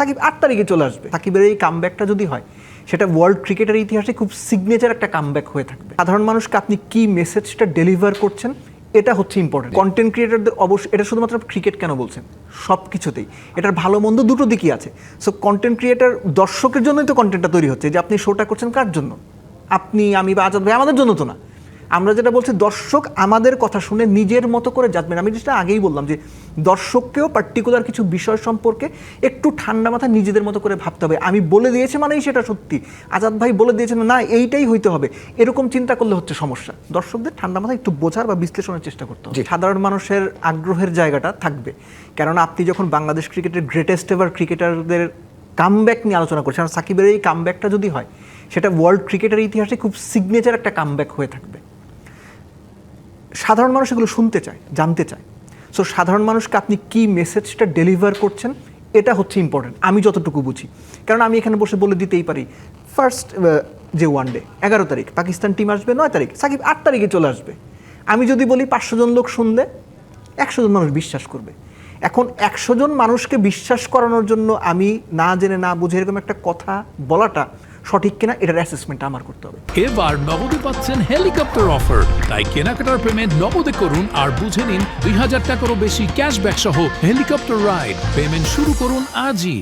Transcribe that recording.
সাকিব 8 তারিখে চলে আসবে। সাকিবের এই কামব্যাকটা যদি হয় সেটা ওয়ার্ল্ড ক্রিকেটের ইতিহাসে খুব সিগনেচার একটা কামব্যাক হয়ে থাকবে। সাধারণ মানুষকে আপনি কি মেসেজটা ডেলিভার করছেন এটা হচ্ছে ইম্পর্টেন্ট। কন্টেন্ট ক্রিয়েটরদের অবশ্যই, এটা শুধুমাত্র ক্রিকেট কেন বলছেন, সব কিছুতেই এটার ভালো মন্দ দুটো দিকই আছে। সো কন্টেন্ট ক্রিয়েটর দর্শকের জন্যই তো কন্টেন্টটা তৈরি হচ্ছে, যে আপনি শোটা করছেন কার জন্য? আপনি, আমি বা আজাদ ভাই আমাদের জন্য তো না। আমরা যেটা বলছি, দর্শক আমাদের কথা শুনে নিজের মতো করে জাজমেন্ট। আমি যেটা আগেই বললাম যে দর্শককেও পার্টিকুলার কিছু বিষয় সম্পর্কে একটু ঠান্ডা মাথায় নিজেদের মতো করে ভাবতে হবে। আমি বলে দিয়েছি মানেই সেটা সত্যি, আজাদ ভাই বলে দিয়েছেন না এইটাই হইতে হবে, এরকম চিন্তা করলে হচ্ছে সমস্যা। দর্শকদের ঠান্ডা মাথায় একটু বোঝার বা বিশ্লেষণের চেষ্টা করতে হবে। সাধারণ মানুষের আগ্রহের জায়গাটা থাকবে, কেননা আপনি যখন বাংলাদেশ ক্রিকেটের গ্রেটেস্ট এভার ক্রিকেটারদের কামব্যাক নিয়ে আলোচনা করছেন, সাকিবের এই কামব্যাকটা যদি হয় সেটা ওয়ার্ল্ড ক্রিকেটের ইতিহাসে খুব সিগনেচার একটা কামব্যাক হয়ে থাকবে। সাধারণ মানুষ এগুলো শুনতে চায়, জানতে চায়। সো সাধারণ মানুষকে আপনি কি মেসেজটা ডেলিভার করছেন এটা হচ্ছে ইম্পর্টেন্ট, আমি যতটুকু বুঝি। কারণ আমি এখানে বসে বলে দিতেই পারি ফার্স্ট যে ওয়ানডে 11 তারিখ পাকিস্তান টিম আসবে, 9 তারিখ সাকিব 8 তারিখে চলে আসবে। আমি যদি বলি 500 জন লোক শুনলে 100 জন মানুষ বিশ্বাস করবে। এখন 100 জন মানুষকে বিশ্বাস করানোর জন্য আমি না জেনে না বুঝে এরকম একটা কথা বলাটা সঠিক কিনা এটার অ্যাসেসমেন্ট আমার করতে হবে। এবার নগদে পাচ্ছেন হেলিকপ্টার অফার, তাই কেনাকাটার পেমেন্ট নগদে করুন আর বুঝে নিন 2000 টাকারও বেশি ক্যাশব্যাক সহ হেলিকপ্টার রাইড। পেমেন্ট শুরু করুন আজই।